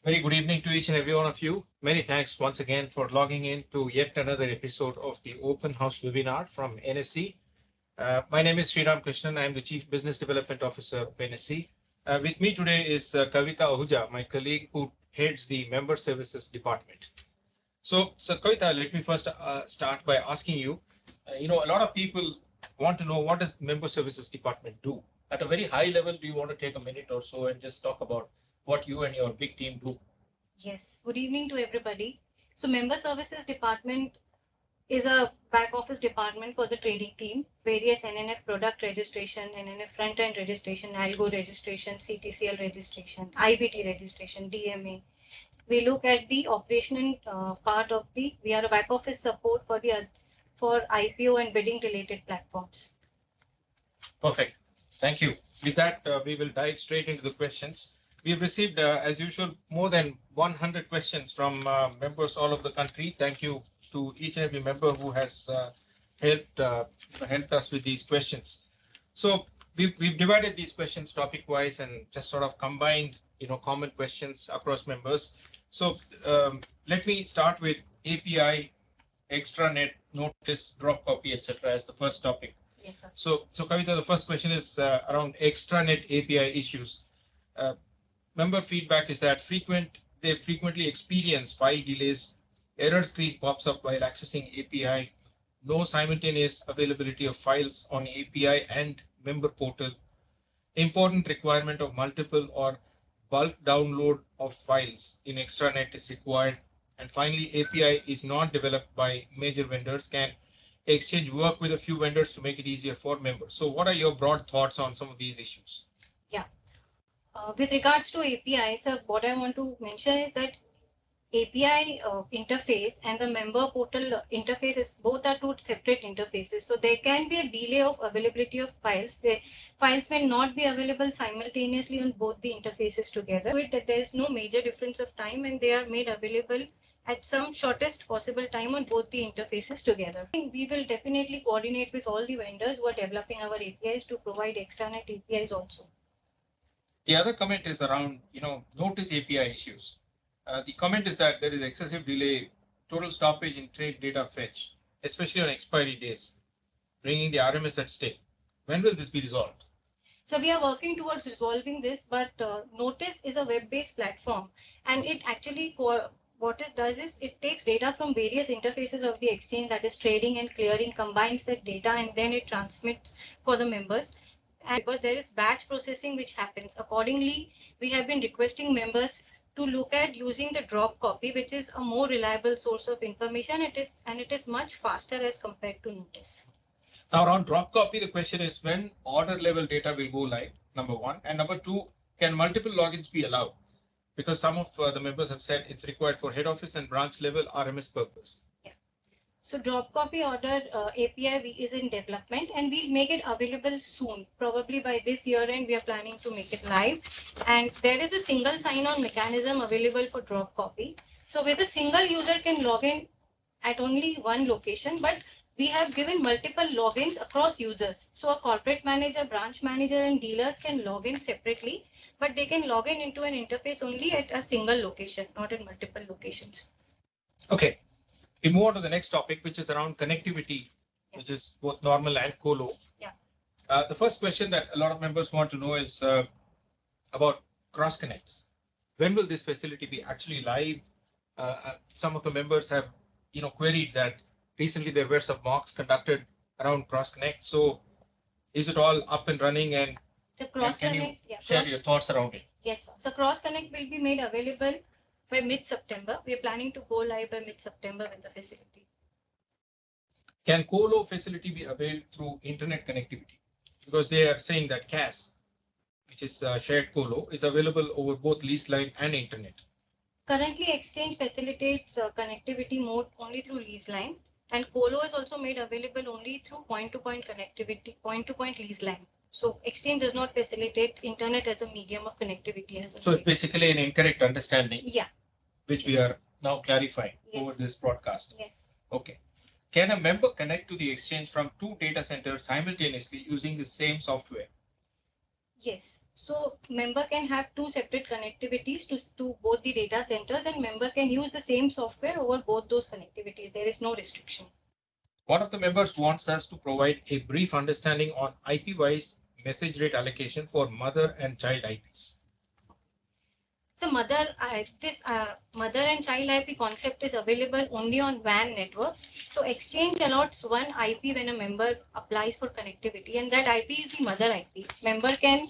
Very good evening to each and every one of you. Many thanks once again for logging in to yet another episode of the Open House webinar from NSE. My name is Sriram Krishnan. I am the Chief Business Development Officer of NSE. With me today is Kavita Ahuja, my colleague who heads the Member Services Department. So Kavita, let me first start by asking you, a lot of people want to know what does the Member Services Department do? At a very high level, do you want to take a minute or so and just talk about what you and your big team do? Yes, good evening to everybody. So Member Services Department is a back office department for the trading team, various NNF product registration, NNF front end registration, Algo registration, CTCL registration, IBT registration, DMA. We look at the operational part of we are a back office support for for IPO and bidding related platforms. Perfect. Thank you. With that, we will dive straight into the questions. We have received, as usual, more than 100 questions from members all over the country. Thank you to each and every member who has helped us with these questions. So we've divided these questions topic-wise and just sort of combined, common questions across members. So let me start with API, extranet, notice, drop copy, etc. as the first topic. Yes, sir. So Kavita, the first question is around extranet API issues. Member feedback is that they frequently experience file delays, error screen pops up while accessing API, no simultaneous availability of files on API and member portal, important requirement of multiple or bulk download of files in extranet is required, and finally API is not developed by major vendors. Can Exchange work with a few vendors to make it easier for members? So what are your broad thoughts on some of these issues? Yeah. With regards to API, so what I want to mention is that API interface and the member portal interfaces both are two separate interfaces. So there can be a delay of availability of files. The files may not be available simultaneously on both the interfaces together. That there is no major difference of time and they are made available at some shortest possible time on both the interfaces together. We will definitely coordinate with all the vendors who are developing our APIs to provide extranet APIs also. The other comment is around, notice API issues. The comment is that there is excessive delay, total stoppage in trade data fetch, especially on expiry days, bringing the RMS at stake. When will this be resolved? So we are working towards resolving this, but Notice is a web-based platform, and it actually what it does is it takes data from various interfaces of the exchange, that is trading and clearing, combines that data, and then it transmits for the members. And because there is batch processing which happens, accordingly, we have been requesting members to look at using the drop copy, which is a more reliable source of information. It is much faster as compared to Notice. Now, around drop copy, the question is when order level data will go live, number one. And number two, can multiple logins be allowed? Because some of the members have said it's required for head office and branch level RMS purpose. Yeah. So drop copy order API is in development and we'll make it available soon. Probably by this year end, we are planning to make it live. And there is a single sign-on mechanism available for drop copy. So with a single user can log in at only one location, but we have given multiple logins across users. So a corporate manager, branch manager, and dealers can log in separately, but they can log in into an interface only at a single location, not in multiple locations. Okay. We move on to the next topic, which is around connectivity, which is both normal and Colo. Yeah. The first question that a lot of members want to know is about cross connects. When will this facility be actually live? Some of the members have, queried that recently there were some mocks conducted around cross connect. So is it all up and running, and the cross can connect, you share your thoughts around it? Yes, so cross connect will be made available by mid-September. We are planning to go live by mid-September with the facility. Can Colo facility be availed through internet connectivity? Because they are saying that CAS, which is shared Colo, is available over both lease line and internet. Currently, Exchange facilitates connectivity mode only through lease line, and Colo is also made available only through point-to-point connectivity, point-to-point lease line. So Exchange does not facilitate internet as a medium of connectivity. So it's basically an incorrect understanding. Yeah. Which we are now clarifying over this broadcast. Yes. Okay. Can a member connect to the exchange from two data centers simultaneously using the same software? Yes. So member can have two separate connectivities to both the data centers, and member can use the same software over both those connectivities. There is no restriction. One of the members wants us to provide a brief understanding on IP-wise message rate allocation for mother and child IPs. So mother and child IP concept is available only on WAN network. So exchange allots one IP when a member applies for connectivity, and that IP is the mother IP. Member can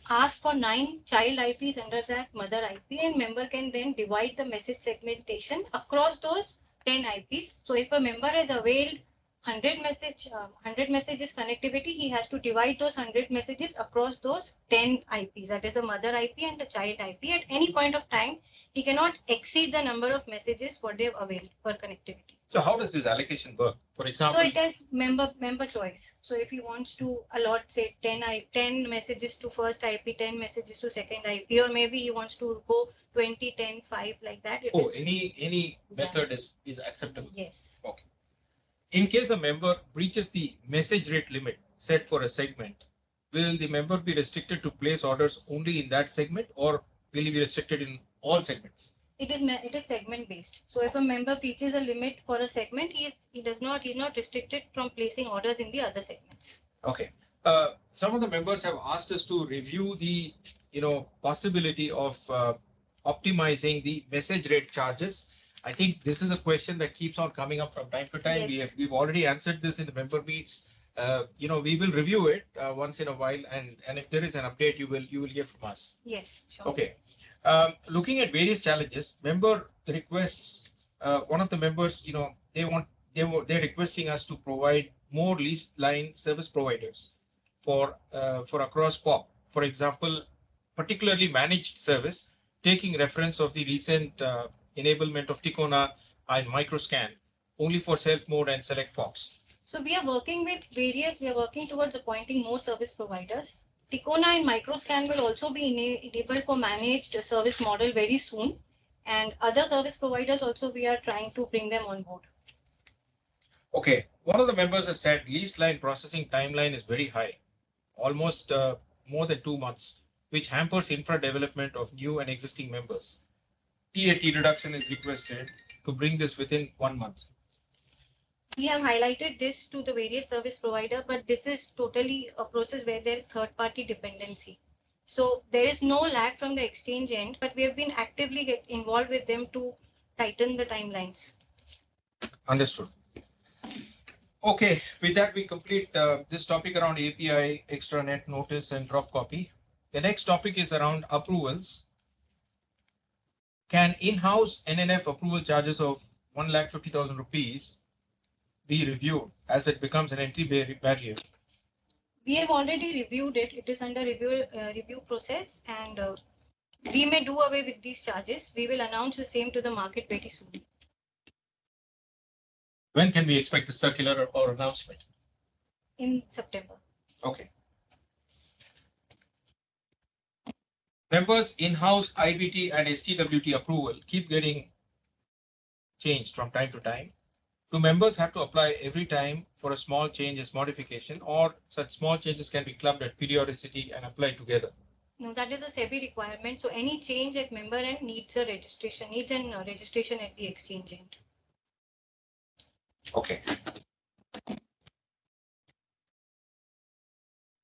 ask for 9 child IPs under that mother IP, and member can then divide the message segmentation across those 10 IPs. So if a member has availed 100 messages connectivity, he has to divide those 100 messages across those 10 IPs. That is the mother IP and the child IP. At any point of time, he cannot exceed the number of messages what they have availed for connectivity. So how does this allocation work? For example, So it is member choice. So if he wants to allot say 10 messages to first IP, 10 messages to second IP, or maybe he wants to go 20, 10, 5 like that. Any method is acceptable. Yes. Okay. In case a member breaches the message rate limit set for a segment, will the member be restricted to place orders only in that segment, or will he be restricted in all segments? It is segment based. So if a member breaches a limit for a segment, he's not restricted from placing orders in the other segments. Okay. Some of the members have asked us to review the possibility of optimizing the message rate charges. I think this is a question that keeps on coming up from time to time. Yes. We've already answered this in the member meets. We will review it once in a while, and if there is an update, you will hear from us. Yes, sure. Okay. Looking at various challenges, member requests. One of the members, they're requesting us to provide more leased line service providers for across POP. For example, particularly managed service, taking reference of the recent enablement of Ticona and Microscan only for self mode and select POPs. So we are working towards appointing more service providers. Ticona and Microscan will also be enabled for managed service model very soon, and other service providers also we are trying to bring them on board. Okay, one of the members has said lease line processing timeline is very high, almost more than 2 months, which hampers infra development of new and existing members. TAT reduction is requested to bring this within 1 month. We have highlighted this to the various service provider, but this is totally a process where there is third-party dependency. So there is no lag from the exchange end, but we have been actively involved with them to tighten the timelines. Understood. Okay, with that we complete this topic around API, extranet, notice, and drop copy. The next topic is around approvals. Can in-house NNF approval charges of 1,50,000 rupees be reviewed as it becomes an entry barrier? We have already reviewed it. It is under review process, and we may do away with these charges. We will announce the same to the market very soon. When can we expect the circular or announcement? In September. Okay. Members in-house IBT and STWT approval keep getting changed from time to time. Do members have to apply every time for a small change as modification, or such small changes can be clubbed at periodicity and applied together? No, that is a SEBI requirement. So any change at member end needs an registration at the exchange end. Okay.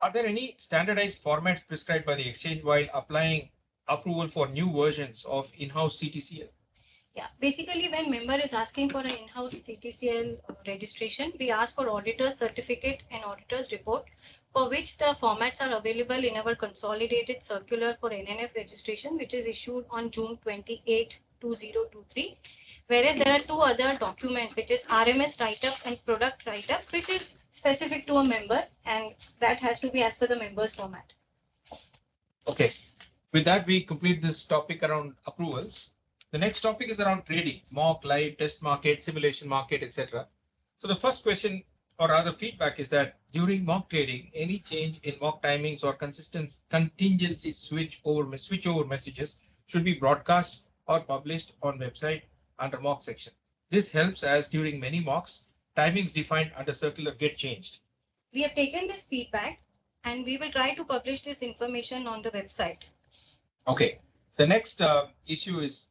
Are there any standardized formats prescribed by the exchange while applying approval for new versions of in-house CTCL? Yeah, basically when member is asking for an in-house CTCL registration, we ask for auditor's certificate and auditor's report, for which the formats are available in our consolidated circular for NNF registration, which is issued on June 28, 2023. Whereas there are two other documents, which is RMS write-up and product write-up, which is specific to a member, and that has to be as per the member's format. Okay. With that, we complete this topic around approvals. The next topic is around trading, mock, live, test market, simulation market, etc. So the first question or rather feedback is that during mock trading, any change in mock timings or contingency switchover messages should be broadcast or published on website under mock section. This helps as during many mocks, timings defined under circular get changed. We have taken this feedback And we will try to publish this information on the website. Okay. The next issue is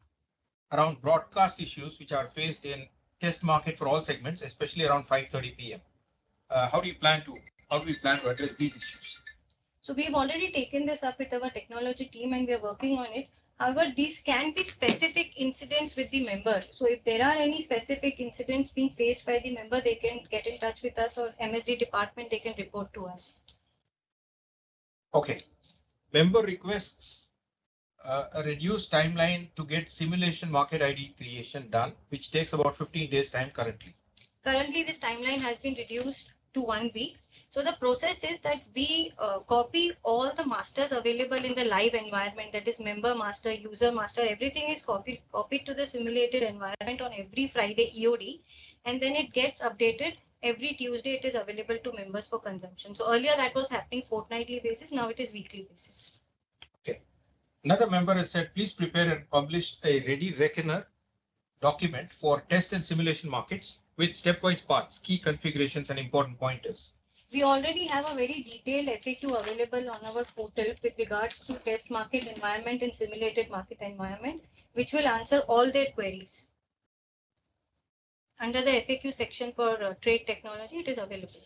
around broadcast issues which are faced in test market for all segments, especially around 5:30 p.m. How do we plan to address these issues? So we've already taken this up with our technology team and we are working on it. However, these can be specific incidents with the member. So if there are any specific incidents being faced by the member, they can get in touch with us, or MSD department, they can report to us. Okay. Member requests a reduced timeline to get simulation market ID creation done, which takes about 15 days time currently. Currently, this timeline has been reduced to 1 week. So the process is that we copy all the masters available in the live environment, that is member master, user master, everything is copied to the simulated environment on every Friday EOD, and then it gets updated every Tuesday. It is available to members for consumption. So earlier that was happening fortnightly basis, now it is weekly basis. Okay. Another member has said, please prepare and publish a ready reckoner document for test and simulation markets with stepwise paths, key configurations, and important pointers. We already have a very detailed FAQ available on our portal with regards to test market environment and simulated market environment, which will answer all their queries. Under the FAQ section for trade technology, it is available.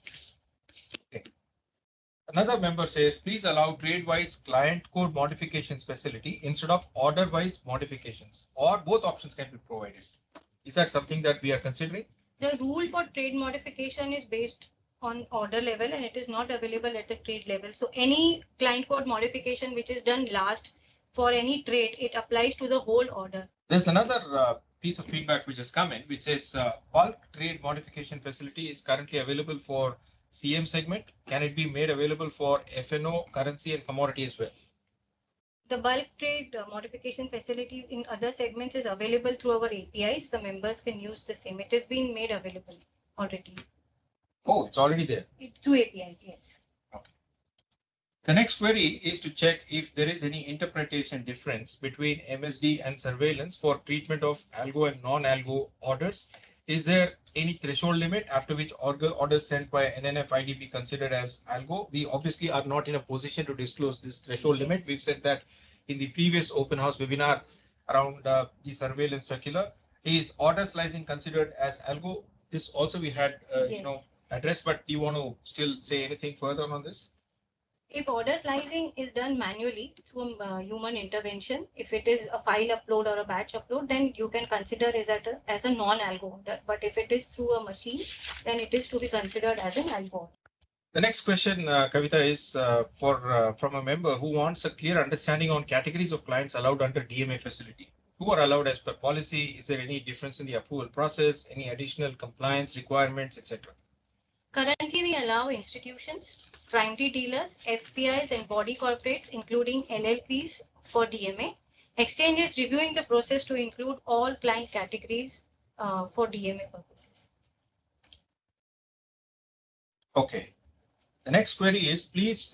Okay. Another member says, please allow trade-wise client code modifications facility instead of order-wise modifications, or both options can be provided. Is that something that we are considering? The rule for trade modification is based on order level and it is not available at the trade level. So any client code modification which is done last for any trade, it applies to the whole order. There's another piece of feedback which has come in, which says bulk trade modification facility is currently available for CM segment. Can it be made available for FNO, currency, and commodity as well? The bulk trade modification facility in other segments is available through our APIs. The members can use the same. It is being made available already. Oh, it's already there. Through APIs, yes. Okay. The next query is to check if there is any interpretation difference between MSD and surveillance for treatment of algo and non-algo orders. Is there any threshold limit after which orders sent by NNF ID be considered as algo? We obviously are not in a position to disclose this threshold limit. We've said that in the previous open house webinar around the surveillance circular. Is order slicing considered as algo? This also we had addressed, but do you want to still say anything further on this? If order slicing is done manually through human intervention, if it is a file upload or a batch upload, then you can consider it as a non-algo order. But if it is through a machine, then it is to be considered as an algo order. The next question, Kavita, is from a member who wants a clear understanding on categories of clients allowed under DMA facility. Who are allowed as per policy? Is there any difference in the approval process? Any additional compliance requirements, etc.? Currently, we allow institutions, primary dealers, FPIs, and body corporates, including LLPs for DMA. Exchange is reviewing the process to include all client categories for DMA purposes. Okay. The next query is, please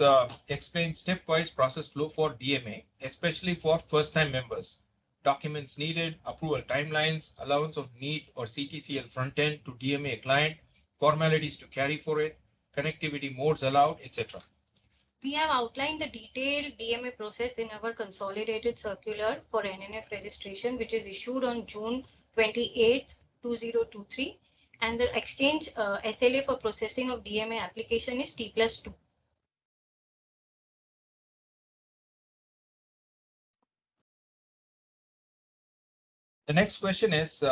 explain stepwise process flow for DMA, especially for first-time members. Documents needed, approval timelines, allowance of need or CTCL front-end to DMA client, formalities to carry for it, connectivity modes allowed, etc. We have outlined the detailed DMA process in our consolidated circular for NNF registration, which is issued on June 28, 2023. And the exchange SLA for processing of DMA application is T+2. The next question is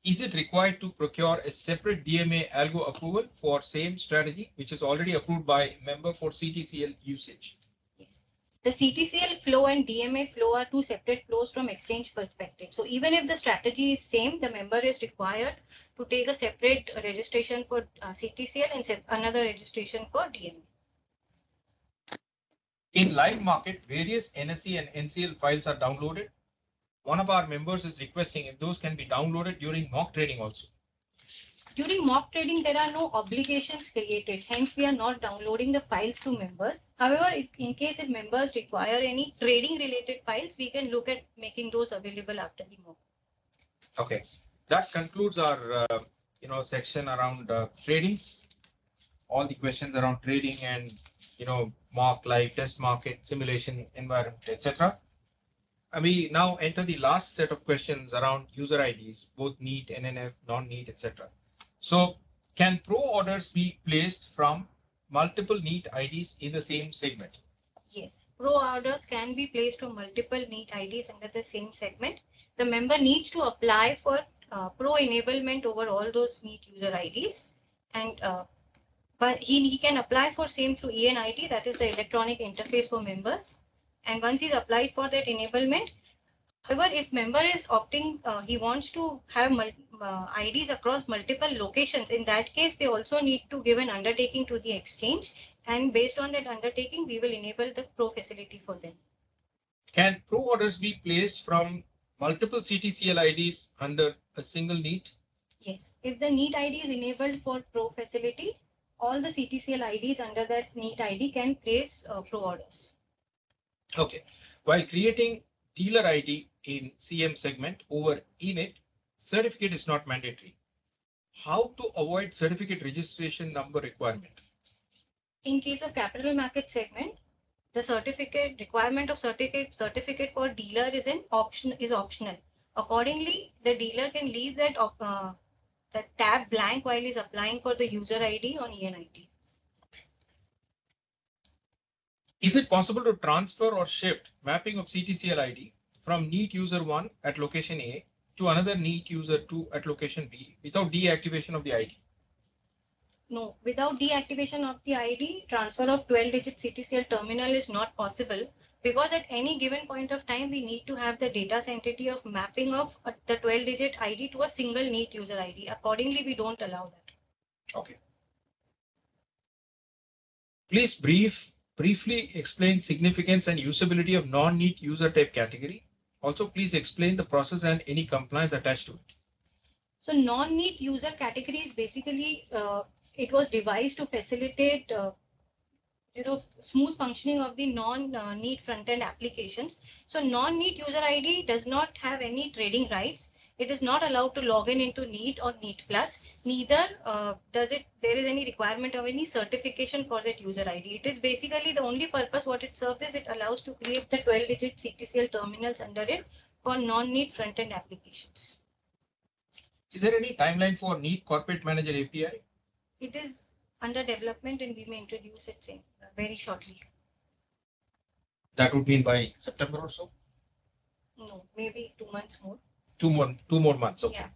it required to procure a separate DMA algo approval for same strategy, which is already approved by member for CTCL usage? Yes. The CTCL flow and DMA flow are two separate flows from exchange perspective. So even if the strategy is same, the member is required to take a separate registration for CTCL and another registration for DMA. In live market, various NSE and NCL files are downloaded. One of our members is requesting if those can be downloaded during mock trading also. During mock trading, there are no obligations created. Hence, we are not downloading the files to members. However, in case if members require any trading related files, we can look at making those available after the mock. Okay, that concludes our section around trading. All the questions around trading and mock live test market simulation environment, etc. And we now enter the last set of questions around user IDs, both neat, NNF, non-neat, etc. So can pro orders be placed from multiple neat IDs in the same segment? Yes, pro orders can be placed from multiple neat IDs under the same segment. The member needs to apply for pro enablement over all those neat user IDs, and but he can apply for same through ENIT, that is the electronic interface for members. And once he's applied for that enablement, however, if member is opting, he wants to have IDs across multiple locations. In that case, they also need to give an undertaking to the exchange, and based on that undertaking, we will enable the pro facility for them. Can pro orders be placed from multiple CTCL IDs under a single neat? Yes, if the neat ID is enabled for pro facility, all the CTCL IDs under that neat ID can place pro orders. Okay. While creating dealer ID in CM segment over ENIT, certificate is not mandatory. How to avoid certificate registration number requirement? In case of capital market segment, the certificate requirement of certificate for dealer is optional. Accordingly, the dealer can leave that tab blank while he's applying for the user ID on ENIT. Is it possible to transfer or shift mapping of CTCL ID from neat user 1 at location A to another neat user 2 at location B without deactivation of the ID? No, without deactivation of the ID, transfer of 12-digit CTCL terminal is not possible, because at any given point of time, we need to have the data entity of mapping of the 12-digit ID to a single neat user ID. Accordingly, we don't allow that. Okay. Please briefly explain significance and usability of non-neat user type category. Also, please explain the process and any compliance attached to it. So non-neat user category is basically, it was devised to facilitate smooth functioning of the non-neat front-end applications. So non-neat user ID does not have any trading rights. It is not allowed to log in into neat or neat plus. Neither there is any requirement of any certification for that user ID. It is basically the only purpose what it serves is it allows to create the 12-digit CTCL terminals under it for non-neat front-end applications. Is there any timeline for neat corporate manager API? It is under development and we may introduce it very shortly. That would mean by September or so? No, maybe 2 months more. Two more months. Okay. Yeah.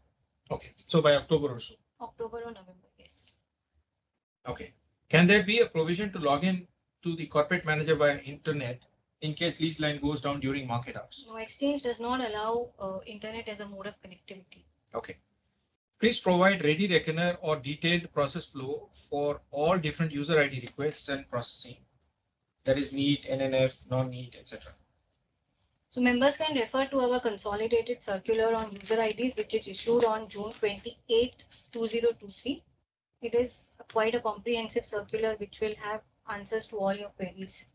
Okay. So by October or so. October or November, yes. Okay. Can there be a provision to log in to the corporate manager via internet in case lease line goes down during market hours? No, Exchange does not allow internet as a mode of connectivity. Okay. Please provide ready reckoner or detailed process flow for all different user ID requests and processing. That is neat, NNF, non-neat, etc. So members can refer to our consolidated circular on user IDs, which is issued on June 28, 2023. It is quite a comprehensive circular which will have answers to all your queries.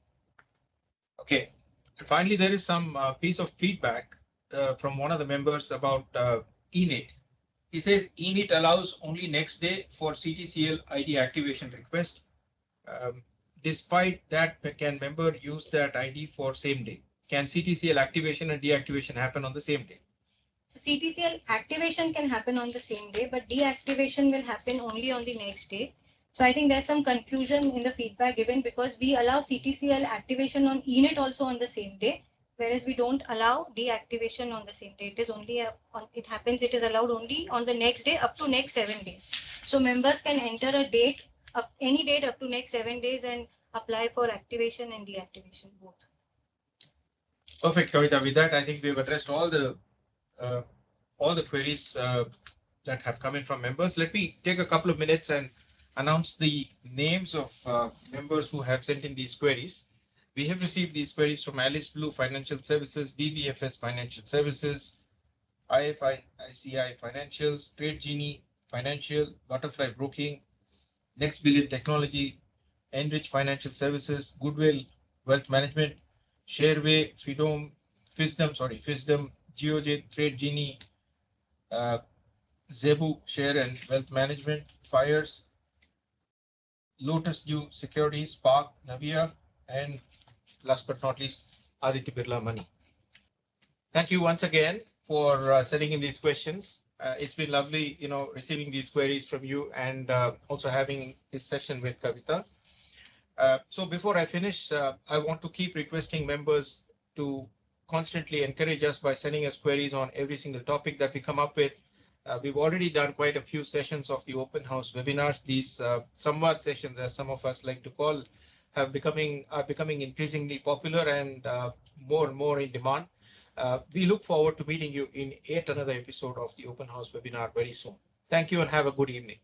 Okay. And finally, there is some piece of feedback from one of the members about ENIT. He says ENIT allows only next day for CTCL ID activation request. Despite that, can member use that ID for same day? Can CTCL activation and deactivation happen on the same day? So CTCL activation can happen on the same day, but deactivation will happen only on the next day. So I think there's some confusion in the feedback given because we allow CTCL activation on ENIT also on the same day, whereas we don't allow deactivation on the same day. It is only it is allowed only on the next day up to next 7 days. So members can enter a date of any date up to next 7 days and apply for activation and deactivation both. Perfect, Kavita. With that, I think we've addressed all the queries that have come in from members. Let me take a couple of minutes and announce the names of members who have sent in these queries. We have received these queries from Alice Blue Financial Services, DBFS Financial Services, IFI, ICI Financials, Trade Genie Financial, Butterfly Broking, Next Billion Technology, Enrich Financial Services, Goodwill Wealth Management, Shareway, Fisdom, GeoJ, Trade Genie, Zebu Share and Wealth Management, Fires, Lotus Dew Securities, Park, Navia, and last but not least, Aditya Birla Money. Thank you once again for sending in these questions. It's been lovely, receiving these queries from you and also having this session with Kavita. So before I finish, I want to keep requesting members to constantly encourage us by sending us queries on every single topic that we come up with. We've already done quite a few sessions of the open house webinars. These Samvad sessions, as some of us like to call, are becoming increasingly popular and more and more in demand. We look forward to meeting you in yet another episode of the open house webinar very soon. Thank you and have a good evening.